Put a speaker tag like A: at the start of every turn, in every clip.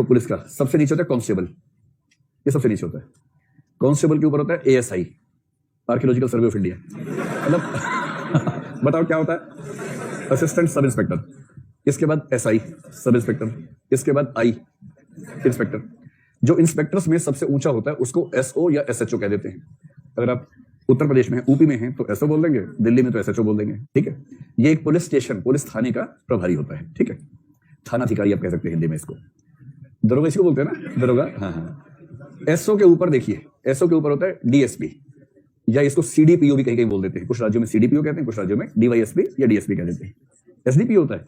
A: देखो पुलिस का सबसे नीचे होता है कांस्टेबल, ये सबसे नीचे होता है। कांस्टेबल के ऊपर होता है ASI, archaeological survey of India, मतलब बताओ क्या होता है, असिस्टेंट सब इंस्पेक्टर। इसके बाद एसआई सब इंस्पेक्टर, इसके बाद आई इंस्पेक्टर। जो इंस्पेक्टर्स में सबसे ऊंचा होता है उसको एसओ या एसएचओ कह देते हैं। अगर आप उत्तर प्रदेश में हैं, यूपी में हैं तो एसओ बोल देंगे, दिल्ली में तो एसएचओ बोल देंगे, ठीक है। ये एक पुलिस स्टेशन, पुलिस थाने का प्रभारी होता है, ठीक है। थानाधिकारी आप कह सकते हैं हिंदी में इसको, दरोगा इसको बोलते हैं ना, दरोगा। हाँ। एसओ के ऊपर देखिए, एसओ के ऊपर होता है डीएसपी, या इसको सीडीपीओ भी कहीं कहीं बोल देते हैं। कुछ राज्यों में सीडीपीओ कहते हैं, कुछ राज्यों में डीवाईएसपी या डीएसपी कह देते हैं। एसडीपीओ होता है,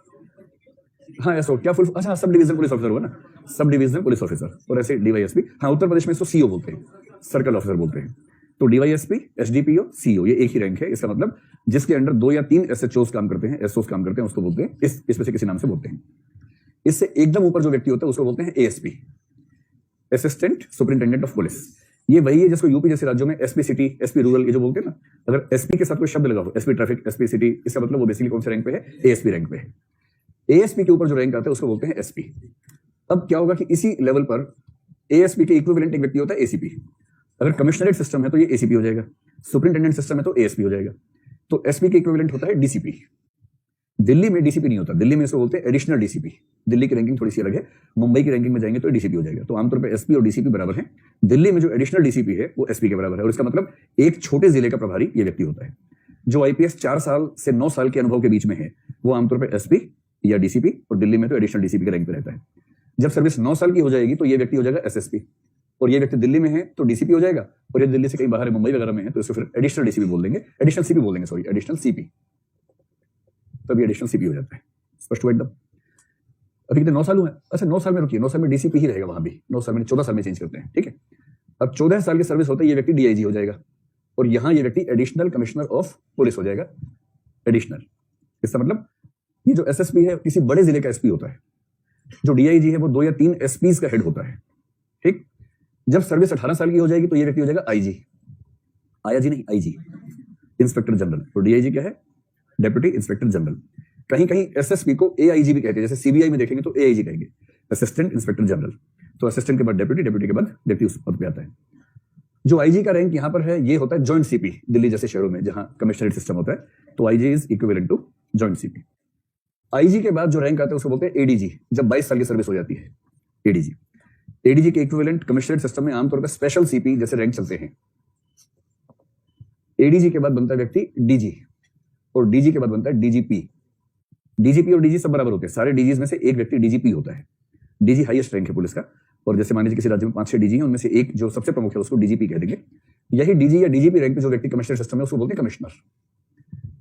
A: हाँ एसओ क्या फुल, अच्छा सब डिवीजन पुलिस ऑफिसर हुआ ना, सब डिवीजन पुलिस ऑफिसर। और ऐसे डीवाईएसपी, हाँ उत्तर प्रदेश में इसको सीओ बोलते हैं, सर्कल ऑफिसर बोलते हैं। तो डीवाईएसपी, एसडीपीओ, सीओ, ये एक ही रैंक है। इसका मतलब जिसके अंडर 2 या 3 एसएचओस काम करते हैं, एसओस काम करते हैं, उसको बोलते हैं, इसमें से किसी नाम से बोलते हैं। इससे एकदम ऊपर जो व्यक्ति होता है उसको बोलते हैं ASP, assistant superintendent of police. ये वही है जिसको यूपी जैसे राज्यों में एसपी सिटी, एसपी रूरल, ये जो बोलते हैं ना, अगर एसपी के साथ कोई शब्द लगा हो, एसपी ट्रैफिक, एसपी सिटी, इसका मतलब वो बेसिकली कौन से रैंक पे है, एएसपी रैंक पे है। एएसपी के ऊपर जो रैंक आता है उसको बोलते हैं एसपी। अब क्या होगा कि इसी लेवल पर एएसपी के इक्विवेलेंट एक व्यक्ति होता है एसीपी। अगर कमिश्नरेट सिस्टम है तो ये एसीपी हो जाएगा, सुपरिंटेंडेंट सिस्टम है तो एएसपी हो जाएगा। तो एसपी के इक्विवेलेंट होता है डीसीपी। दिल्ली में डीसीपी नहीं होता, दिल्ली में इसको बोलते हैं एडिशनल डीसीपी। दिल्ली की रैंकिंग थोड़ी सी अलग है, मुंबई की रैंकिंग में जाएंगे तो डीसीपी हो जाएगा। तो आमतौर पर एसपी और डीसीपी बराबर है। दिल्ली में जो एडिशनल डीसीपी है वो एसपी के बराबर है। और इसका मतलब एक छोटे जिले का प्रभारी ये व्यक्ति होता है। जो आईपीएस 4 साल से 9 साल के अनुभव के बीच में है वो आमतौर पर एसपी या डीसीपी, और दिल्ली में तो एडिशनल डीसीपी के रैंक पे रहता है। जब सर्विस 9 साल की हो जाएगी तो ये व्यक्ति हो जाएगा एसएसपी, और ये व्यक्ति दिल्ली में है तो डीसीपी हो जाएगा, और ये दिल्ली से कहीं बाहर है, मुंबई वगैरह में है तो इसको फिर एडिशनल डीसीपी बोल देंगे, एडिशनल सीपी बोल देंगे, सॉरी एडिशनल सीपी, तब ये एडिशनल सीपी हो जाता है। स्पष्ट हुआ एकदम। अभी कितने 9 साल हुए, अच्छा 9 साल में रुकिए, 9 साल में डीसीपी ही रहेगा वहां भी, 9 साल में 14 साल में चेंज करते हैं, ठीक है। अब 14 साल की सर्विस होता है ये व्यक्ति डीआईजी हो जाएगा, और यहां ये व्यक्ति एडिशनल कमिश्नर ऑफ पुलिस हो जाएगा, एडिशनल। इसका मतलब ये जो एसएसपी है किसी बड़े जिले का एसपी होता है, जो डीआईजी है वो 2 या 3 एसपीज का हेड होता है, ठीक। जब सर्विस 18 साल की हो जाएगी तो ये व्यक्ति हो जाएगा आईजी, आईजी नहीं आईजी, इंस्पेक्टर जनरल। तो डीआईजी क्या है, डेप्यूटी इंस्पेक्टर जनरल। कहीं कहीं एसएसपी को एआईजी भी कहते हैं, जैसे सीबीआई में देखेंगे तो एआईजी कहेंगे, असिस्टेंट इंस्पेक्टर जनरल। तो असिस्टेंट के बाद डेप्यूटी, डेप्यूटी के बाद व्यक्ति उस पद पे आता है। जो आईजी का रैंक यहाँ पर है ये होता है जॉइंट सीपी, दिल्ली जैसे शहरों में जहां कमिश्नरेट सिस्टम होता है तो IG is equivalent to joint CP. IG के बाद जो रैंक आता है उसको बोलते हैं एडीजी, जब 22 साल की सर्विस हो जाती है, एडीजी। एडीजी के इक्विवेलेंट कमिश्नरेट सिस्टम में आमतौर पर स्पेशल सीपी जैसे रैंक चलते हैं। एडीजी के बाद बनता है व्यक्ति डीजी, और डीजी के बाद बनता है डीजीपी। डीजीपी और डीजी सब बराबर होते हैं, सारे डीजीज में से एक व्यक्ति डीजीपी होता है। डीजी हाईएस्ट रैंक है पुलिस का, और जैसे मान लीजिए किसी राज्य में 5-6 डीजी हैं, उनमें से एक जो सबसे प्रमुख है उसको डीजीपी कह देंगे। यही डीजी या डीजीपी रैंक पे जो व्यक्ति कमिश्नर सिस्टम है उसको बोलते हैं कमिश्नर।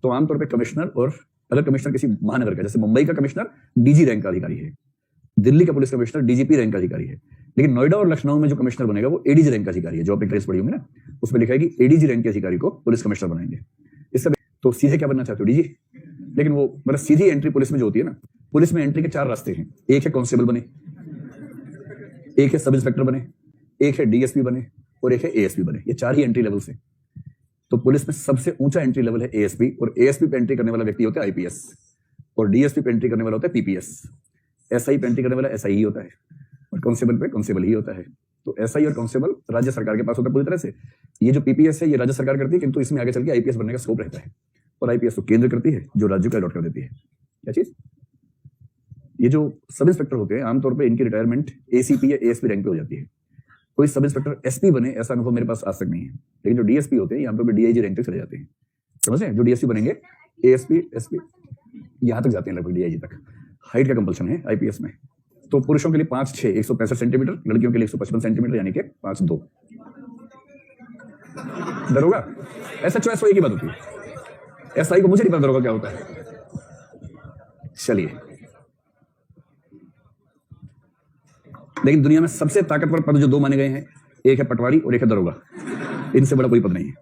A: तो आमतौर पर कमिश्नर, और अगर कमिश्नर किसी महानगर का, जैसे मुंबई का कमिश्नर डीजी रैंक का अधिकारी है, दिल्ली का पुलिस कमिश्नर डीजीपी रैंक का अधिकारी है, लेकिन नोएडा और लखनऊ में जो कमिश्नर बनेगा वो एडीजी रैंक का अधिकारी है। जो आपने क्लास पढ़ी होंगी ना उसमें लिखा है कि एडीजी रैंक के अधिकारी को पुलिस कमिश्नर बनाएंगे। इससे तो सीधे क्या बनना चाहते हो, डीजी। लेकिन वो मतलब सीधी एंट्री पुलिस में जो होती है ना, पुलिस में एंट्री के 4 रास्ते हैं। एक है कांस्टेबल बने, एक है सब इंस्पेक्टर बने, एक है डीएसपी बने, और एक है एएसपी बने। ये 4 ही एंट्री लेवल से। तो पुलिस में सबसे ऊंचा एंट्री लेवल है एएसपी, और एएसपी पे एंट्री करने वाला व्यक्ति होता है आईपीएस, और डीएसपी पे एंट्री करने वाला होता है पीपीएस, एसआई पे एंट्री करने वाला एसआई ही होता है, और कांस्टेबल पे कांस्टेबल ही होता है। तो एसआई और कांस्टेबल राज्य सरकार के पास होता है पूरी तरह से। ये जो पीपीएस है ये राज्य सरकार करती है, किंतु इसमें आगे चल के आईपीएस बनने का स्कोप रहता है, और आईपीएस तो केंद्र करती है जो राज्य को अलॉट कर देती है। क्या चीज, ये जो सब इंस्पेक्टर होते हैं आमतौर पे इनकी रिटायरमेंट एसीपी या एएसपी रैंक पे हो जाती है। कोई सब इंस्पेक्टर एसपी बने ऐसा अनुभव मेरे पास आज तक नहीं है, लेकिन जो डीएसपी होते हैं आमतौर पे डीआईजी रैंक तक चले जाते हैं। समझे, जो डीएसपी बनेंगे एएसपी एसपी यहां तक जाते हैं, लगभग डीआईजी तक। हाइट का कंपल्सन है आईपीएस में। तो पुरुषों के लिए 5'6" 165 सेंटीमीटर, लड़कियों के लिए 155 सेंटीमीटर, यानी कि 5'2". दरोगा एसएचओ एसओ एक ही बात होती है। एसआई को मुझे नहीं पता दरोगा क्या होता है। चलिए, लेकिन दुनिया में सबसे ताकतवर पद जो 2 माने गए हैं, एक है पटवारी और एक है दरोगा। इनसे बड़ा कोई पद नहीं है।